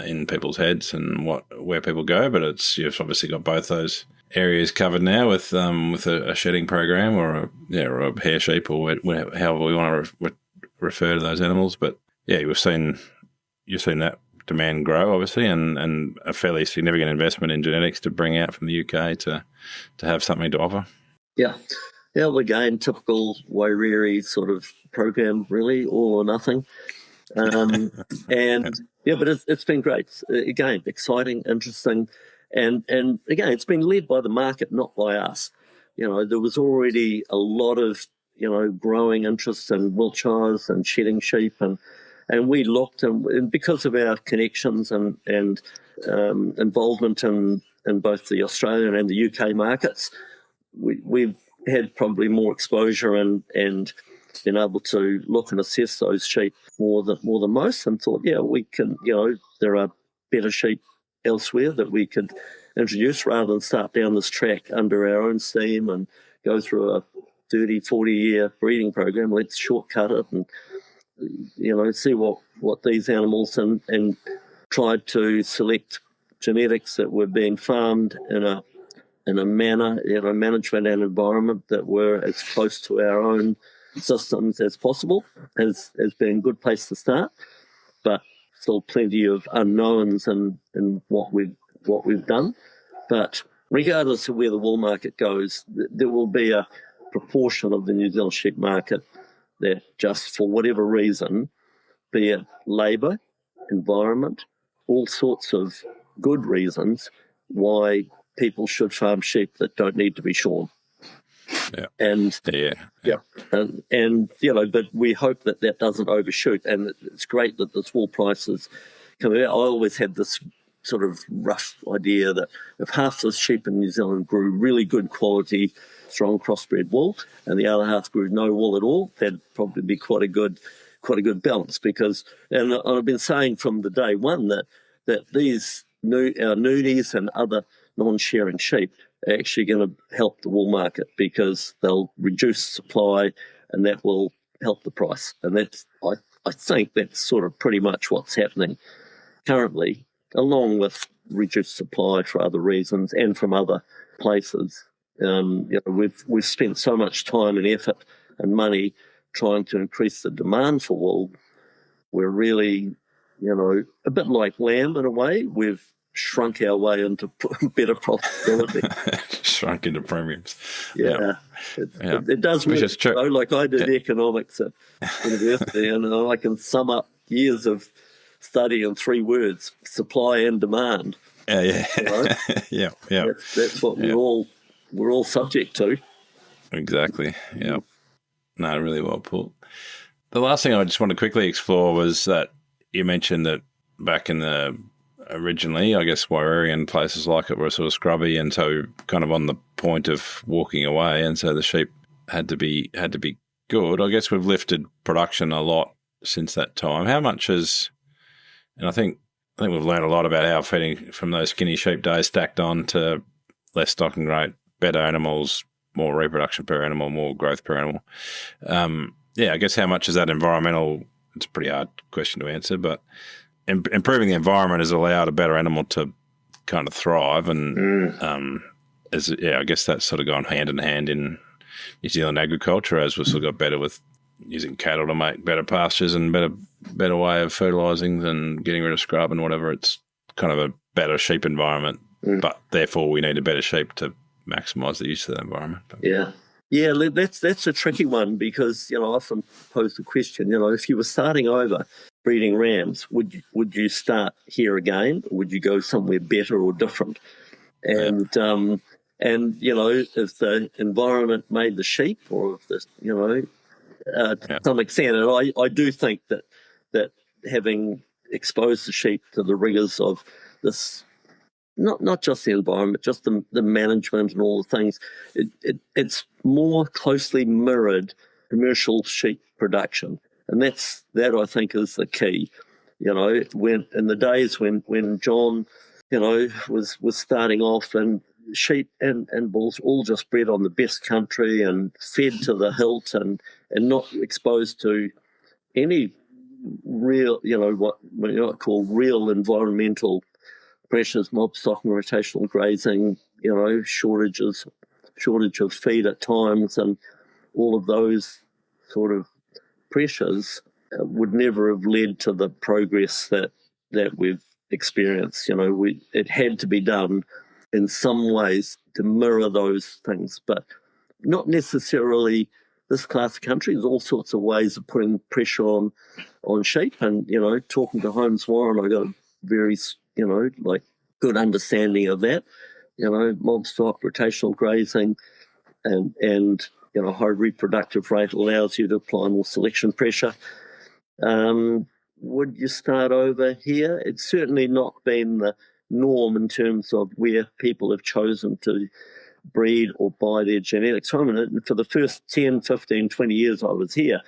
in people's heads and where people go. But you've obviously got both those areas covered now with a shedding program or a hair sheep or however we want to refer to those animals. But you've seen that demand grow obviously, and a fairly significant investment in genetics to bring out from the UK to have something to offer. Well, again, typical Wairere sort of program, really, all or nothing. But it's been great. Again, exciting, interesting, and again, it's been led by the market, not by us. There was already a lot of growing interest in Wiltshires and shedding sheep, and we looked, and because of our connections and involvement in both the Australian and the UK markets, we've had probably more exposure and been able to look and assess those sheep more than most, and thought, we can, there are better sheep elsewhere that we could introduce rather than start down this track under our own steam and go through a 30, 40-year breeding program. Let's shortcut it and, see what these animals, and tried to select genetics that were being farmed in a manner, management and environment that were as close to our own systems as possible, has been a good place to start, but still plenty of unknowns in what we've done. But regardless of where the wool market goes, there will be a proportion of the New Zealand sheep market that just for whatever reason, be it labour, environment, all sorts of good reasons why people should farm sheep that don't need to be shorn. And Yeah. and but we hope that doesn't overshoot. And it's great that the wool prices come out. I always had this sort of rough idea that if half the sheep in New Zealand grew really good quality, strong crossbred wool, and the other half grew no wool at all, that'd probably be quite a good balance. Because, and I've been saying from the day one that these our noonies and other non-sharing sheep are actually going to help the wool market, because they'll reduce supply and that will help the price. And that's, I think that's sort of pretty much what's happening currently, along with reduced supply for other reasons and from other places. We've spent so much time and effort and money trying to increase the demand for wool. We're really, a bit like lamb in a way. We've shrunk our way into better profitability. Shrunk into premiums. Yeah. It does work. Which is true. Like I did economics at university, and I can sum up years of study in 3 words: supply and demand. Yeah. That's what we're all subject to. Exactly. Yeah. No, really well put. The last thing I just want to quickly explore was that you mentioned that back in the originally, I guess Wairere and places like it were sort of scrubby, and so kind of on the point of walking away, and so the sheep had to be good. I guess we've lifted production a lot since that time. How much has, and I think we've learned a lot about how feeding from those skinny sheep days stacked on to less stocking rate, better animals, more reproduction per animal, more growth per animal. I guess how much is that environmental? It's a pretty hard question to answer, but improving the environment has allowed a better animal to kind of thrive, and I guess that's sort of gone hand in hand in New Zealand agriculture, as we've sort of got better with using cattle to make better pastures and better way of fertilising and getting rid of scrub and whatever. It's kind of a better sheep environment, but therefore we need a better sheep to maximise the use of that environment. Yeah, that's a tricky one, because I often pose the question, if you were starting over breeding rams, would you start here again, or would you go somewhere better or different? And if the environment made the sheep, or if the to some extent, and I do think that having exposed the sheep to the rigours of this, not just the environment, just the management and all the things, it's more closely mirrored commercial sheep production, and that I think is the key. When in the days when John, was starting off, and sheep and bulls all just bred on the best country and fed to the hilt, and not exposed to any real, what I call real environmental pressures, mob stocking, rotational grazing, shortage of feed at times, and all of those sort of pressures would never have led to the progress that we've experienced. It had to be done in some ways to mirror those things, but not necessarily this class of country. There's all sorts of ways of putting pressure on sheep, and talking to Holmes Warren, I got a very good understanding of that. Mob stock, rotational grazing, and high reproductive rate allows you to apply more selection pressure. Would you start over here? It's certainly not been the norm in terms of where people have chosen to breed or buy their genetics from. And for the first 10, 15, 20 years I was here,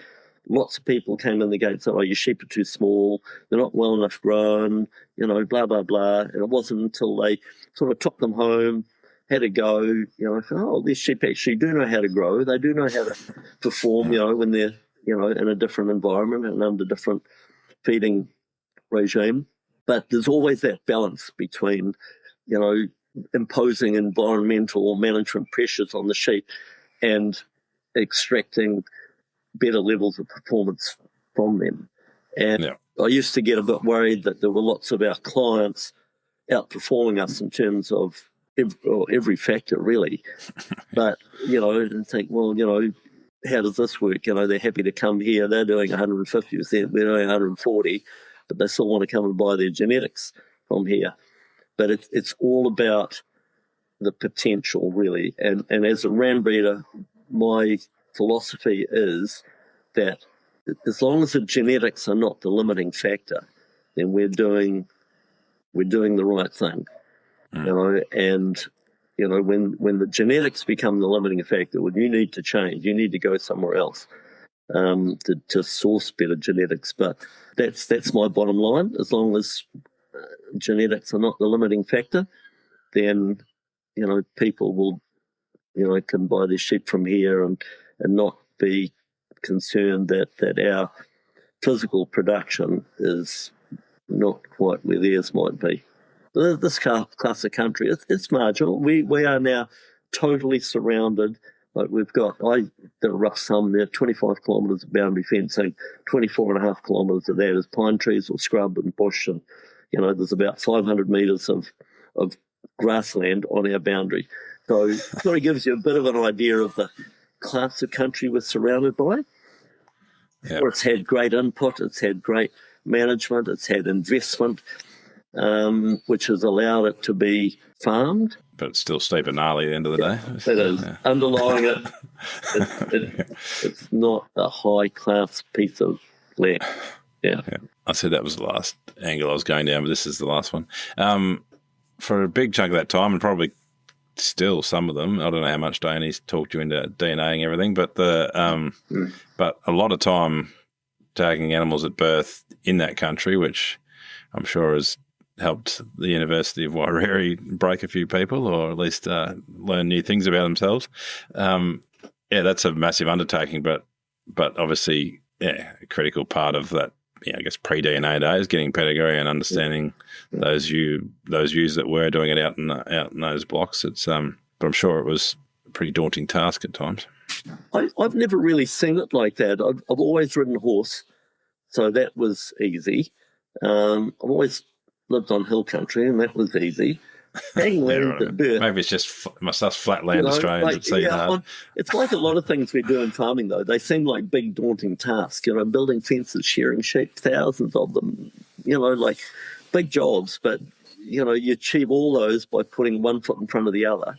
lots of people came in the gate and said, your sheep are too small, they're not well enough grown, blah, blah, blah. And it wasn't until they sort of took them home, had a go, these sheep actually do know how to grow. They do know how to perform, when they're, in a different environment and under different feeding regime. But there's always that balance between, imposing environmental or management pressures on the sheep and extracting better levels of performance from them. And I used to get a bit worried that there were lots of our clients outperforming us in terms of every factor, really. But, and think, well, how does this work? They're happy to come here. They're doing 150%, we're doing 140, but they still want to come and buy their genetics from here. But it's all about the potential, really. And as a ram breeder, my philosophy is that as long as the genetics are not the limiting factor, then we're doing the right thing, and when the genetics become the limiting factor, well, you need to change. You need to go somewhere else to source better genetics. But that's my bottom line. As long as genetics are not the limiting factor, then people will can buy their sheep from here and not be concerned that our physical production is not quite where theirs might be. This class of country, it's marginal. We are now totally surrounded. Like I did a rough sum there, 25 kilometres of boundary fencing, 24.5 kilometres of that is pine trees or scrub and bush, and there's about 500 metres of grassland on our boundary. So it sort of gives you a bit of an idea of the class of country we're surrounded by. Yep. It's had great input, it's had great management, it's had investment, which has allowed it to be farmed. But it's still steep and gnarly at the end of the day. It is. Yeah. Underlying it, it's not a high-class piece of land. Yeah. I said that was the last angle I was going down, but this is the last one. For a big chunk of that time, and probably still some of them, I don't know how much Danny's talked you into DNAing everything, but but a lot of time tagging animals at birth in that country, which I'm sure has helped the University of Wairere break a few people, or at least learn new things about themselves. That's a massive undertaking, but obviously, a critical part of that. I guess pre-DNA days, getting pedigree and understanding those ewes that were doing it out in those blocks. It's but I'm sure it was a pretty daunting task at times. I've never really seen it like that. I've always ridden horse, so that was easy. I've always lived on hill country, and that was easy. Hang land at birth. Maybe it's just us flat land Australians. It's like a lot of things we do in farming, though. They seem like big, daunting tasks. Building fences, shearing sheep, thousands of them. Like big jobs, but you achieve all those by putting one foot in front of the other.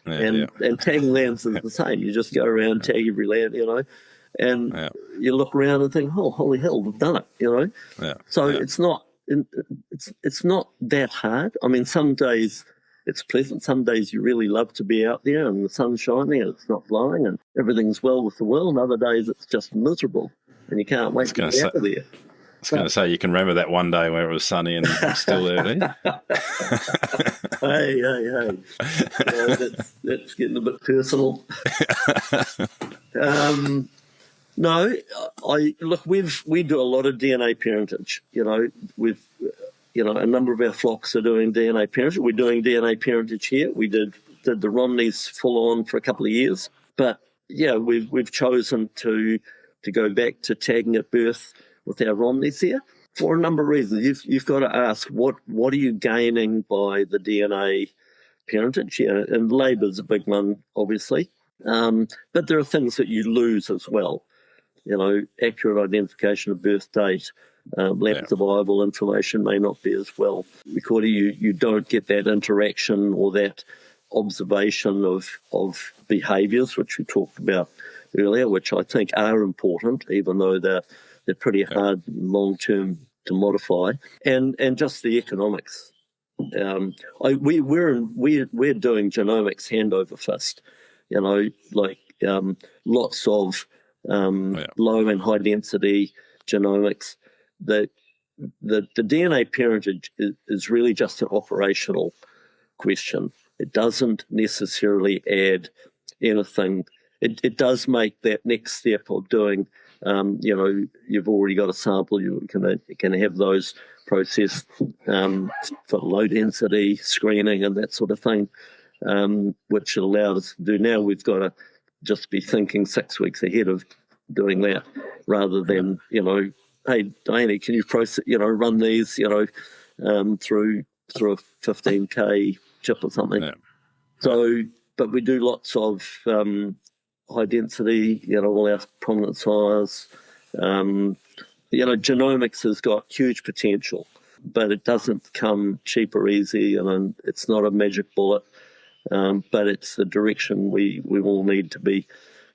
And tagging lands is the same. You just go around, tag every land, and you look around and think, oh, holy hell, we've done it, So it's not that hard. I mean, some days it's pleasant. Some days you really love to be out there and the sun's shining and it's not blowing and everything's well with the world. Other days it's just miserable and you can't wait to get out of there. I was going to say, you can remember that one day where it was sunny and still there, do you? Hey. That's getting a bit personal. No, we do a lot of DNA parentage. A number of our flocks are doing DNA parentage. We're doing DNA parentage here. We did the Romneys full on for a couple of years, but we've chosen to go back to tagging at birth with our Romneys here for a number of reasons. You've got to ask what are you gaining by the DNA parentage? And labour's a big one, obviously, but there are things that you lose as well. Accurate identification of birth date, lab survival information may not be as well recorded. You don't get that interaction or that observation of behaviours, which we talked about earlier, which I think are important, even though they're pretty hard long-term to modify, and just the economics. We're doing genomics hand over fist, lots of low and high density genomics. The DNA parentage is really just an operational question. It doesn't necessarily add anything. It does make that next step of doing, you've already got a sample, you can have those processed for low density screening and that sort of thing, which allowed us to do. Now we've got to just be thinking 6 weeks ahead of doing that rather than, hey, Diane, can you process, run these, through a 15K chip or something. Yeah. So, but we do lots of high density, all our prominent sires. Genomics has got huge potential, but it doesn't come cheap or easy, and it's not a magic bullet. But it's the direction we all need to be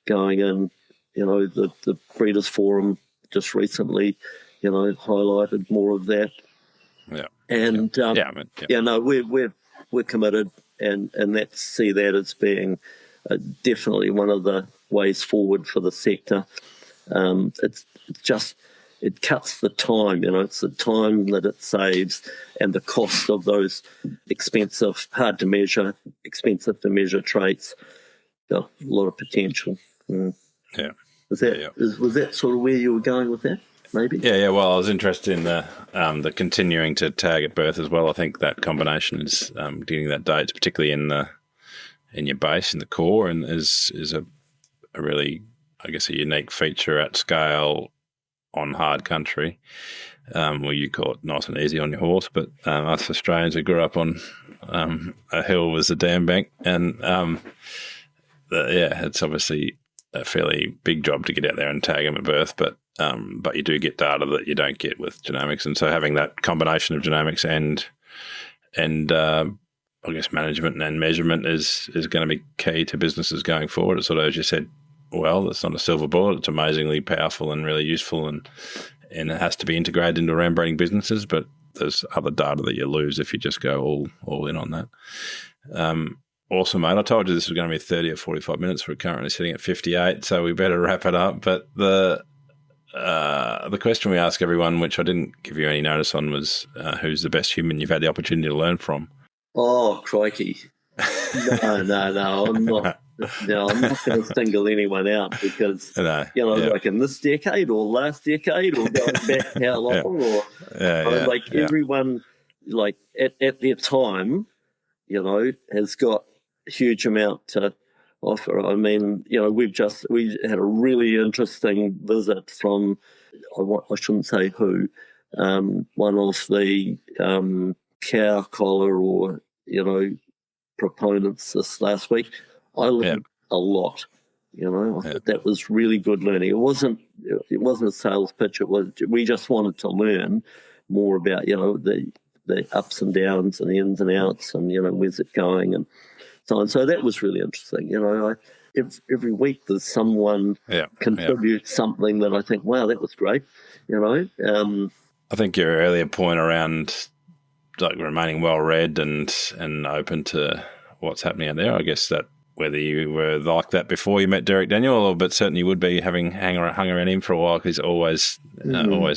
going in. The Breeders' Forum just recently, highlighted more of that. Yeah. And we're committed, and see that as being definitely one of the ways forward for the sector. It cuts the time, it's the time that it saves and the cost of those expensive, hard to measure, expensive to measure traits. A lot of potential. Yeah. Was that sort of where you were going with that? Maybe. Yeah. Well, I was interested in the continuing to tag at birth as well. I think that combination is getting that date, particularly in your base, in the core, and is a really, I guess, a unique feature at scale on hard country. Well, you call it nice and easy on your horse, but us Australians who grew up on a hill was a dam bank, and it's obviously a fairly big job to get out there and tag them at birth, but you do get data that you don't get with genomics, and so having that combination of genomics and I guess management and measurement is going to be key to businesses going forward. It's sort of, as you said, well, it's not a silver bullet. It's amazingly powerful and really useful, and it has to be integrated into around breeding businesses, but there's other data that you lose if you just go all in on that. Awesome, mate. I told you this was going to be 30 or 45 minutes. We're currently sitting at 58, so we better wrap it up. But the question we ask everyone, which I didn't give you any notice on, was who's the best human you've had the opportunity to learn from? Oh, crikey. No, I'm not. No, I'm not going to single anyone out because, like in this decade or last decade or going back how long everyone, like at their time, has got a huge amount to offer. I mean, we had a really interesting visit from, I shouldn't say who, one of the cow collar or, proponents this last week. I learned a lot. I thought that was really good learning. It wasn't a sales pitch. We just wanted to learn more about the ups and downs and the ins and outs and where's it going and so on. So that was really interesting. Every week there's someone contributes something that I think, wow, that was great. I think your earlier point around like remaining well read and open to what's happening out there, I guess that whether you were like that before you met Derek Daniel, but certainly you would be having hung around him for a while because he's always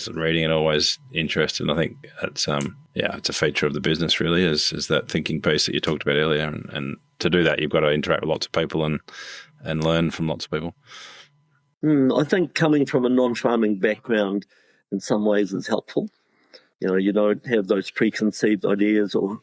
reading and always interested. And I think that's it's a feature of the business really is that thinking piece that you talked about earlier. And to do that, you've got to interact with lots of people and learn from lots of people. I think coming from a non-farming background in some ways is helpful. You don't have those preconceived ideas or,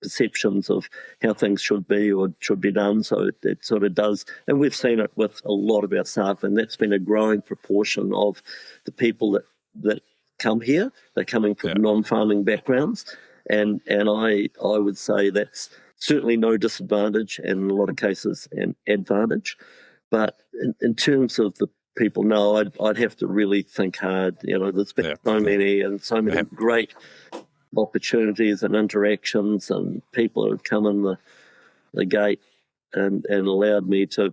perceptions of how things should be or should be done. So it sort of does. And we've seen it with a lot of our staff, and that's been a growing proportion of the people that come here. They're coming from non-farming backgrounds. And I would say that's certainly no disadvantage and in a lot of cases an advantage. But in terms of the people, no, I'd have to really think hard. There's been so many great opportunities and interactions and people who have come in the gate and allowed me to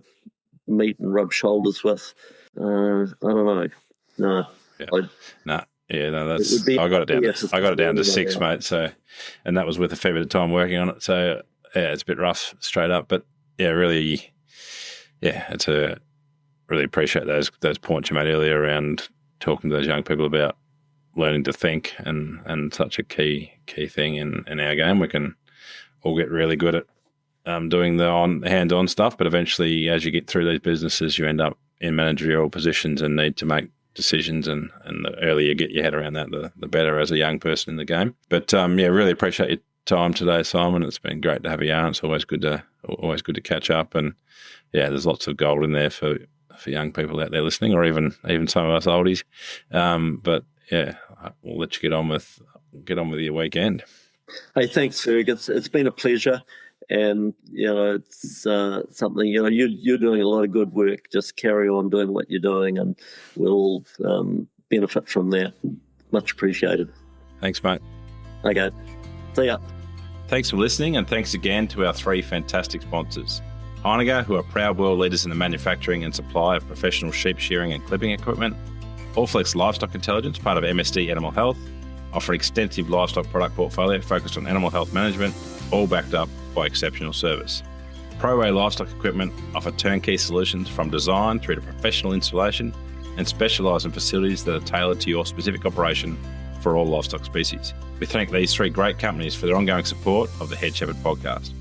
meet and rub shoulders with. I don't know. No. I got it down to 6, mate. So, and that was with a fair bit of time working on it. So, it's a bit rough straight up, but really appreciate those points you made earlier around talking to those young people about learning to think and such a key thing in our game. We can all get really good at doing the hands-on stuff, but eventually as you get through these businesses, you end up in managerial positions and need to make decisions, and the earlier you get your head around that, the better as a young person in the game. But really appreciate your time today, Simon. It's been great to have you on. It's always good to catch up, and there's lots of gold in there for young people out there listening, or even some of us oldies. We'll let you get on with your weekend. Hey, thanks, Ferg. It's been a pleasure, and it's something. You're doing a lot of good work. Just carry on doing what you're doing, and we'll all benefit from that. Much appreciated. Thanks, mate. Okay, see ya. Thanks for listening, and thanks again to our 3 fantastic sponsors. Whangārei, who are proud world leaders in the manufacturing and supply of professional sheep shearing and clipping equipment. Allflex Livestock Intelligence, part of MSD Animal Health, offer extensive livestock product portfolio focused on animal health management, all backed up by exceptional service. ProWay Livestock Equipment offer turnkey solutions from design through to professional installation and specialise in facilities that are tailored to your specific operation for all livestock species. We thank these three great companies for their ongoing support of the Head Shepherd podcast.